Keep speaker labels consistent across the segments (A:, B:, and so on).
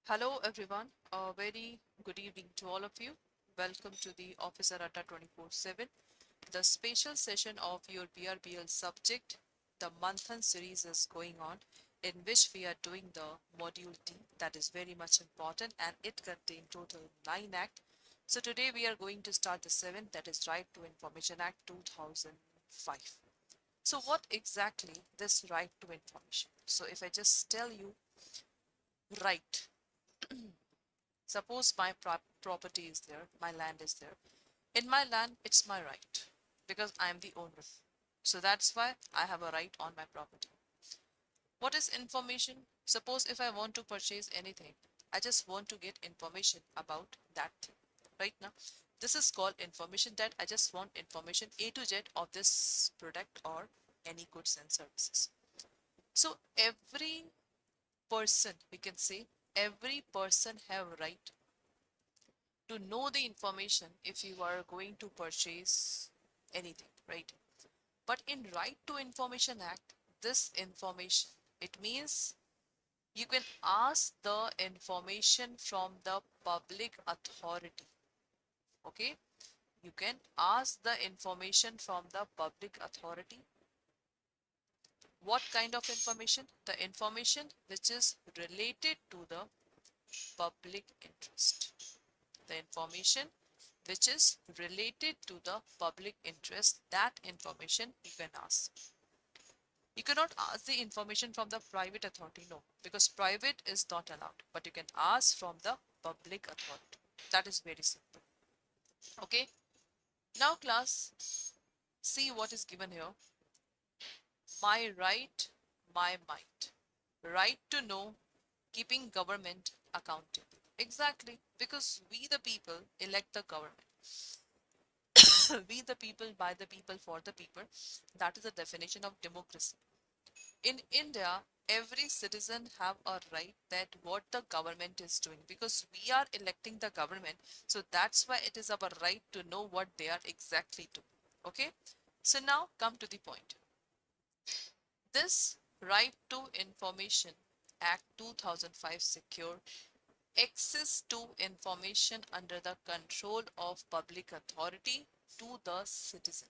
A: Hello everyone, a very good evening to all of you. Welcome to the Officer Atta 24/7, the special session of your BRBL subject. The Manthan series is going on, in which we are doing the module D, that is very much important, and it contains total 9 act. So today we are going to start the 7th, that is Right to Information Act 2005. So what exactly this right to information? So if I just tell you right, suppose my property is there, my land is there. In my land, it's my right because I am the owner. So that's why I have a right on my property. What is information? Suppose if I want to purchase anything, I just want to get information about that thing. Right now, this is called information, that I just want information A to Z of this product or any goods and services. So every person, we can say, every person have right to know the information if you are going to purchase anything, right? But in Right to Information Act, this information, it means you can ask the information from the public authority. Okay, you can ask the information from the public authority. What kind of information? The information which is related to the public interest. The information which is related to the public interest, that information you can ask. You cannot ask the information from the private authority, no, because private is not allowed, but you can ask from the public authority. That is very simple. Okay, now class, see what is given here. My right, my might. Right to know, keeping government accountable. Exactly, because we the people elect the government. We the people, by the people, for the people. That is the definition of democracy. In India, every citizen have a right that what the government is doing, because we are electing the government. So that's why it is our right to know what they are exactly doing. Okay. So now come to the point. This Right to Information Act 2005 secure access to information under the control of public authority to the citizen.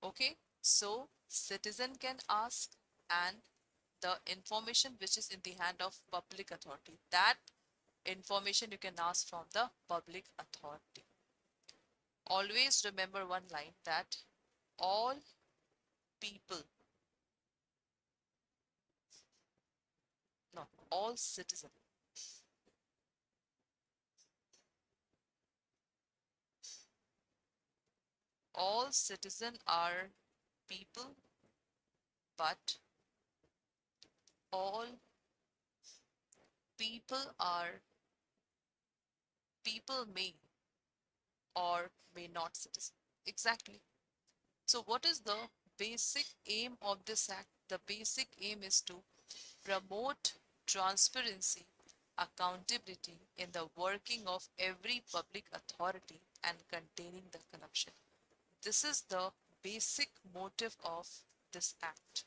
A: Okay, so citizen can ask, and the information which is in the hand of public authority, that information you can ask from the public authority. Always remember one line, that all people, no, all citizen, all citizen are people, but all people are, people may or may not citizen. Exactly. So what is the basic aim of this act? The basic aim is to promote transparency, accountability in the working of every public authority and containing the corruption. This is the basic motive of this act.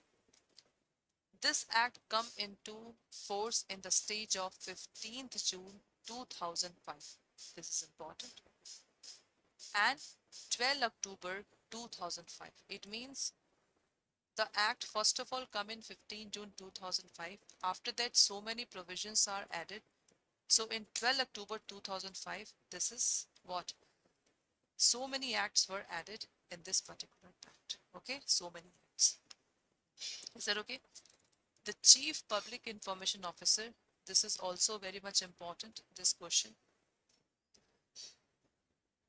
A: This act come into force in the stage of 15th June 2005. This is important. And 12 October 2005. It means the act first of all come in 15 June 2005. After that, so many provisions are added. So in 12 October 2005, this is what? So many acts were added in this particular act. Okay, so many acts. Is that okay? The Chief Public Information Officer, this is also very much important, this question.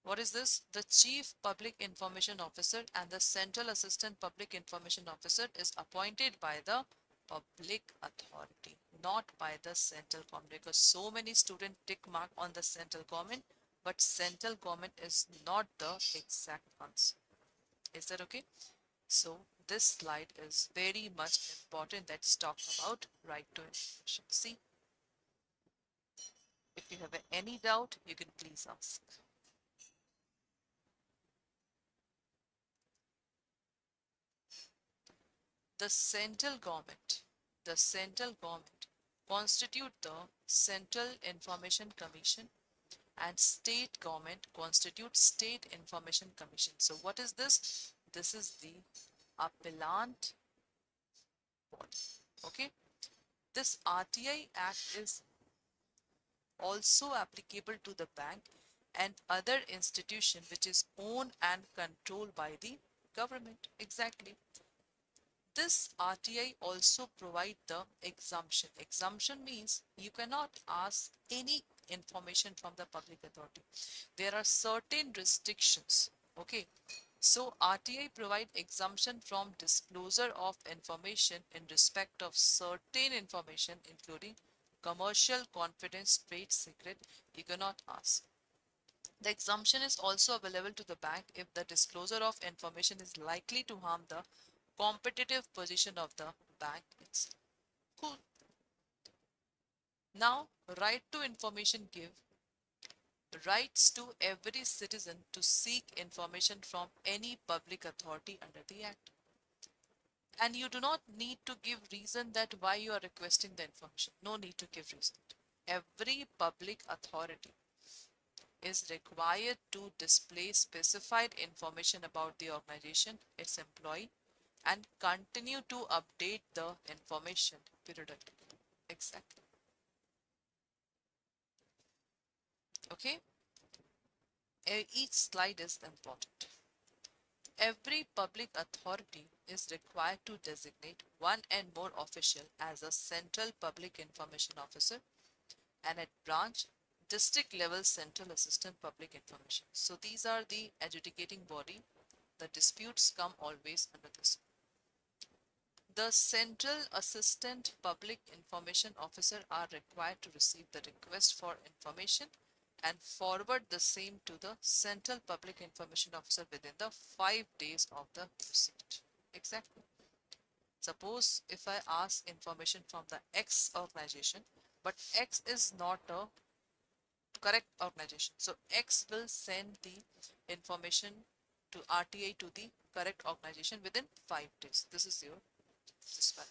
A: What is this? The Chief Public Information Officer and the Central Assistant Public Information Officer is appointed by the public authority, not by the central government, because so many students tick mark on the central government, but central government is not the exact answer. Is that okay? So this slide is very much important. Let's talk about right to information. See, if you have any doubt, you can please ask. The central government, the central government constitute the Central Information Commission, and state government constitute State Information Commission. So what is this? This is the appellant body. Okay. This RTI Act is also applicable to the bank and other institution which is owned and controlled by the government. Exactly. This RTI also provide the exemption. Exemption means you cannot ask any information from the public authority. There are certain restrictions. Okay. So RTI provide exemption from disclosure of information in respect of certain information, including commercial, confidence, trade secret. You cannot ask. The exemption is also available to the bank if the disclosure of information is likely to harm the competitive position of the bank itself. Cool. Now, right to information give rights to every citizen to seek information from any public authority under the Act. And you do not need to give reason that why you are requesting the information. No need to give reason. Every public authority is required to display specified information about the organization, its employee, and continue to update the information periodically. Exactly. Okay. Each slide is important. Every public authority is required to designate one and more official as a central public information officer and at branch district level central assistant public information. So these are the adjudicating body. The disputes come always under this. The central assistant public information officer are required to receive the request for information and forward the same to the central public information officer within the 5 days of the receipt. Exactly. Suppose if I ask information from the X organization, but X is not a correct organization. So X will send the information to RTI to the correct organization within 5 days. This is your disparate.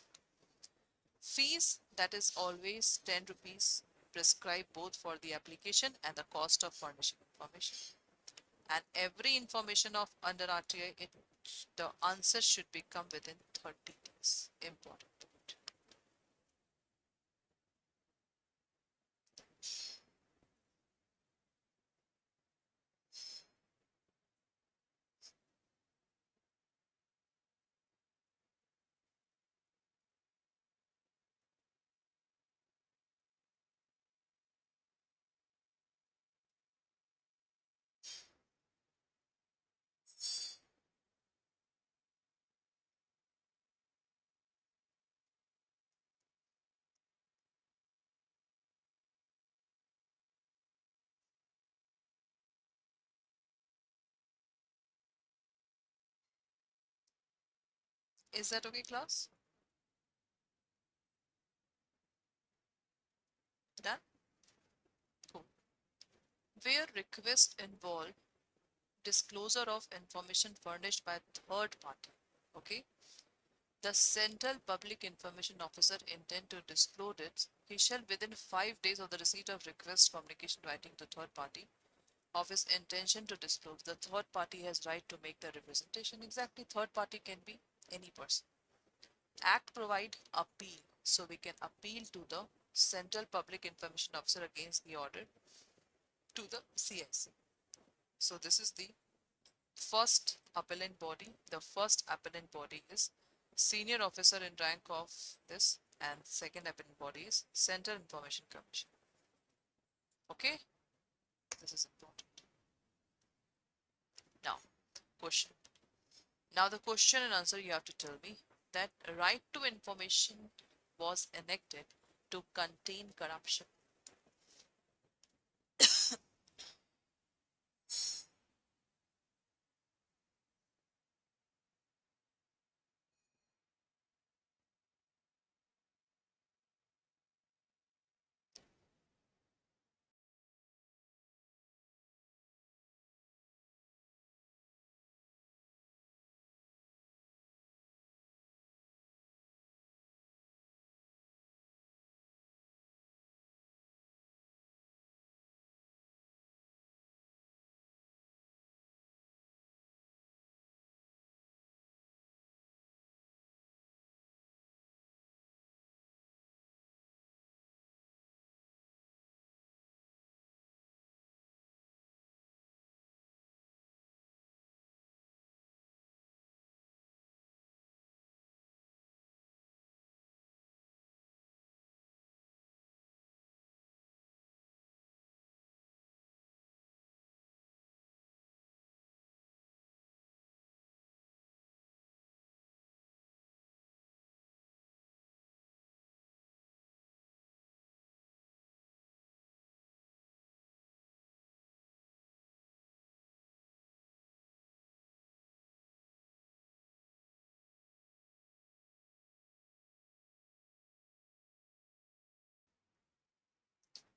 A: Fees, that is always 10 rupees prescribed both for the application and the cost of furnishing information. And every information of under RTI, the answer should become within 30 days. Important. Is that okay, class? Done? Cool. Where requests involve disclosure of information furnished by third party. Okay. The central public information officer intend to disclose it. He shall within 5 days of the receipt of request communication writing to third party of his intention to disclose. The third party has right to make the representation. Exactly. Third party can be any person. Act provide appeal. So we can appeal to the central public information officer against the order to the CIC. So this is the first appellant body. The first appellant body is senior officer in rank of this, and second appellant body is Central Information Commission. Okay, this is important. Now, question. Now the question and answer you have to tell me that right to information was enacted to contain corruption.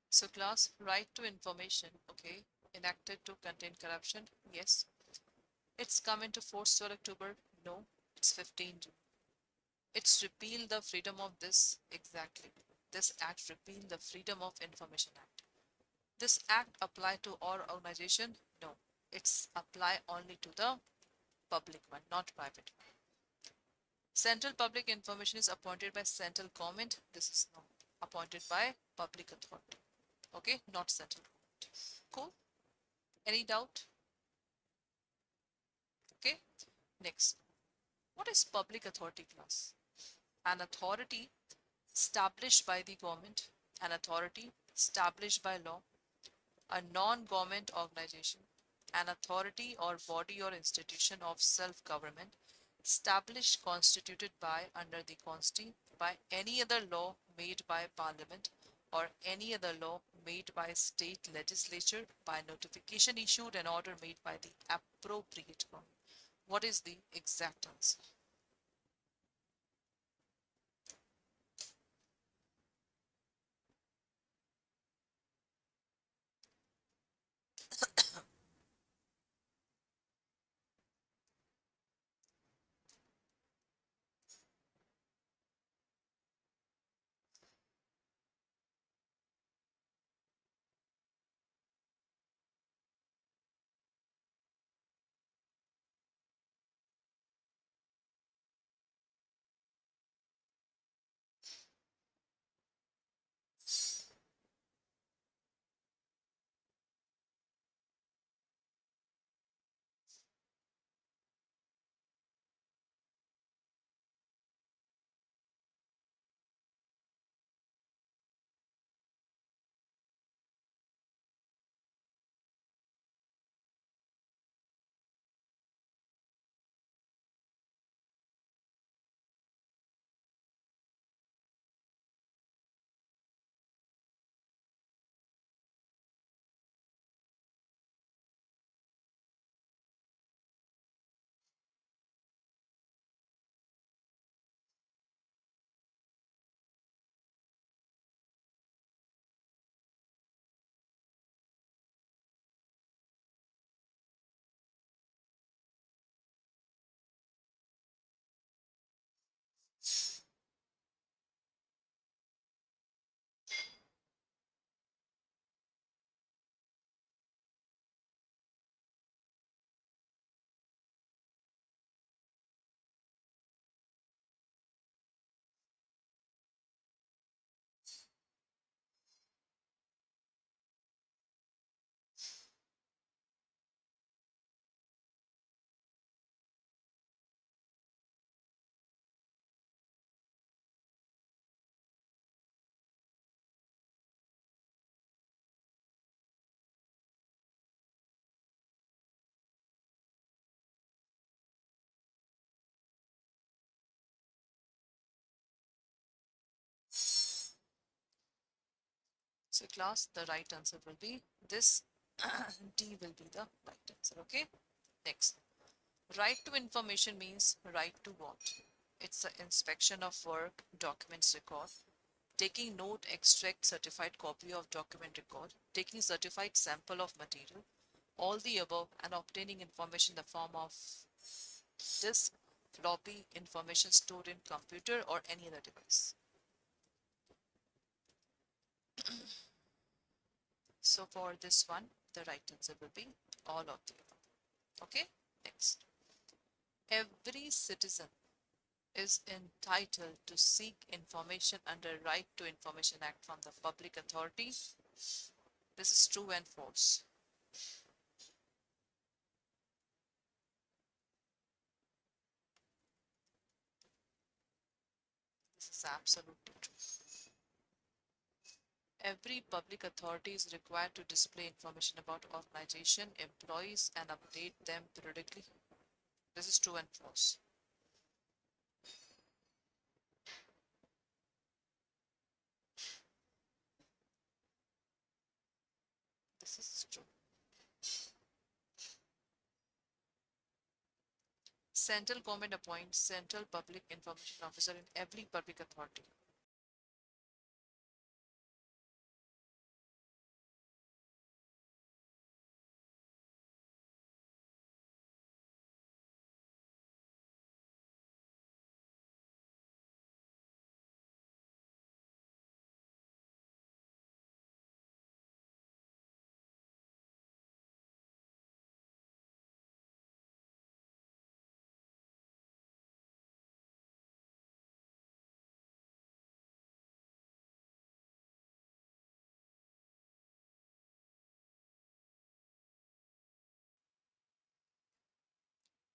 A: So class, right to information, okay, enacted to contain corruption, yes. It's come into force 12 October, no, it's 15 June. It's repeal the freedom of this, exactly. This act repeal the Freedom of Information Act. This act apply to all organization, no. It's apply only to the public one, not private one. Central public information is appointed by central government. This is not appointed by public authority. Okay, not central government. Cool. Any doubt? Okay. Next, what is public authority class? An authority established by the government, an authority established by law, a non-government organization, an authority or body or institution of self-government established, constituted by, under the constitution, by any other law made by parliament or any other law made by state legislature, by notification issued and order made by the appropriate government. What is the exact answer? So class, the right answer will be this. D will be the right answer. Okay. Next, right to information means right to what? It's the inspection of work, documents record, taking note, extract certified copy of document record, taking certified sample of material, all the above, and obtaining information in the form of disk, floppy, information stored in computer or any other device. So for this one, the right answer will be all of the above. Okay, next. Every citizen is entitled to seek information under Right to Information Act from the public authority. This is true and false. This is absolutely true. Every public authority is required to display information about organization, employees, and update them periodically. This is true and false. This is true. Central government appoints central public information officer in every public authority.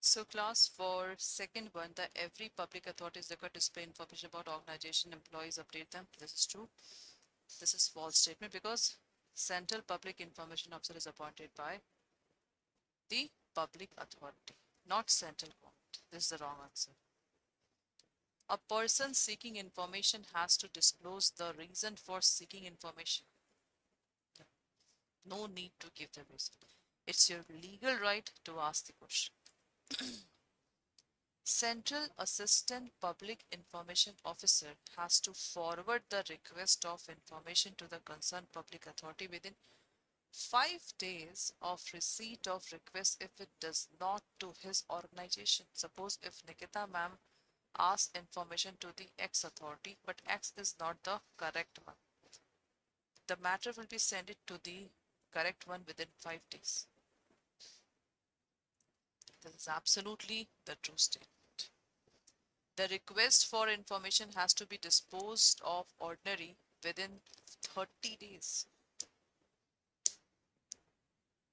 A: So class, for second one, that every public authority is required to display information about organization, employees, update them. This is true. This is false statement because central public information officer is appointed by the public authority, not central government. This is the wrong answer. A person seeking information has to disclose the reason for seeking information. No need to give the reason. It's your legal right to ask the question. Central Assistant Public Information Officer has to forward the request of information to the concerned public authority within 5 days of receipt of request if it does not to his organization. Suppose if Nikita ma'am asks information to the X authority, but X is not the correct one, the matter will be sent it to the correct one within 5 days. This is absolutely the true statement. The request for information has to be disposed of ordinary within 30 days.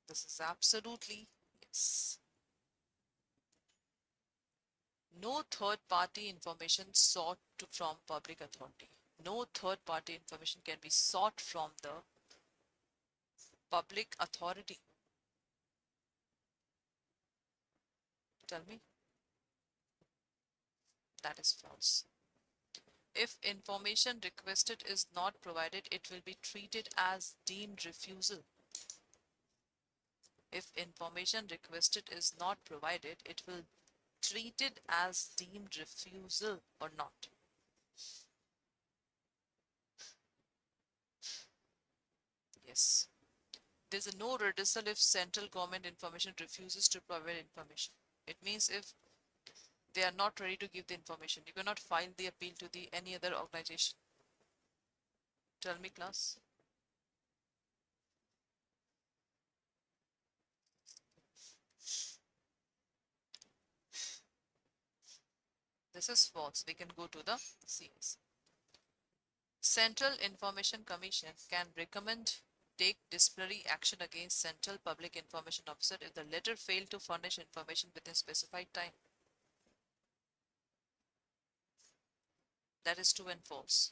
A: This is absolutely yes. No third party information sought from public authority. No third party information can be sought from the public authority. Tell me. That is false. If information requested is not provided, it will be treated as deemed refusal. If information requested is not provided, it will treated as deemed refusal or not. Yes. There's a no redressal if central government information refuses to provide information. It means if they are not ready to give the information, you cannot file the appeal to the any other organization. Tell me, class. This is false. We can go to the CS. Central Information Commission can recommend take disciplinary action against Central Public Information Officer if the latter failed to furnish information within specified time. That is true and false.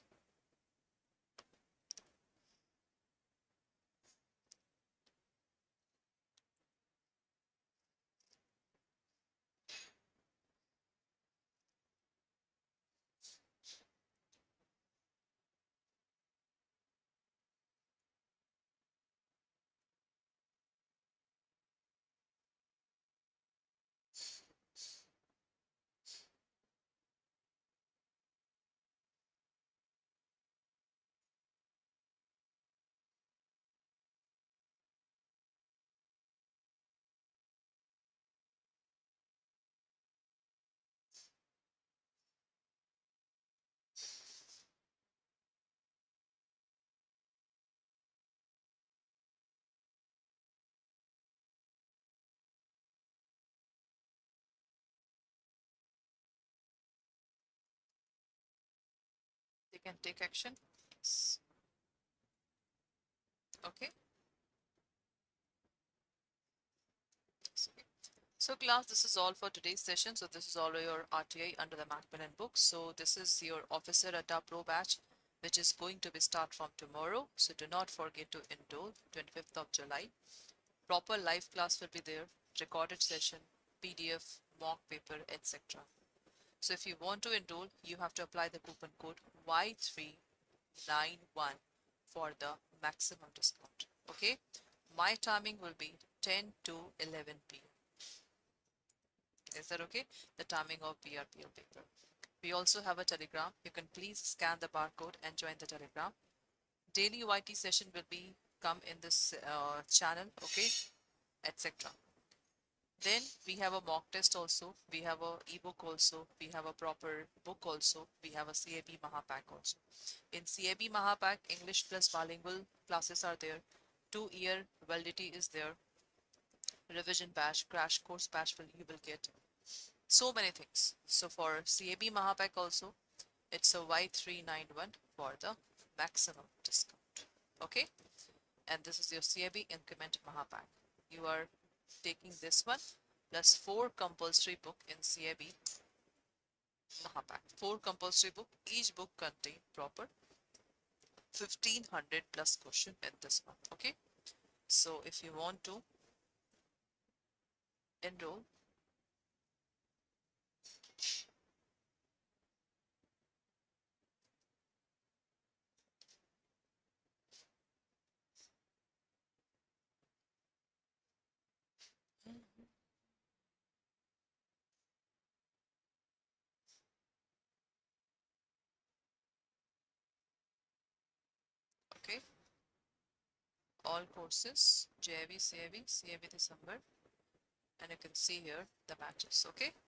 A: They can take action. Yes. Okay. So class, this is all for today's session. So this is all your RTI under the Macmillan book. So this is your Officer Atta Pro batch, which is going to be start from tomorrow. So do not forget to enroll 25th of July. Proper live class will be there, recorded session, PDF, mock paper, etc. So if you want to enroll, you have to apply the coupon code Y391 for the maximum discount. Okay. My timing will be 10 to 11 p.m. Is that okay? The timing of BRBL paper. We also have a Telegram. You can please scan the barcode and join the Telegram. Daily YT session will be come in this channel, okay, etc. Then we have a mock test also. We have a ebook also. We have a proper book also. We have a CAIIB Mahapack also. In CAIIB Mahapack, English plus bilingual classes are there. 2-year validity is there. Revision batch, crash course batch you will get. So many things. So for CAIIB Mahapack also, it's a Y391 for the maximum discount. Okay. And this is your CAIIB Increment Mahapack. You are taking this one plus 4 compulsory book in CAIIB Mahapack. 4 compulsory book, each book contain proper 1500 plus question in this month. Okay, so if you want to enroll, okay, all courses, JAIIB, CAIIB, CAIIB December, and you can see here the batches. Okay.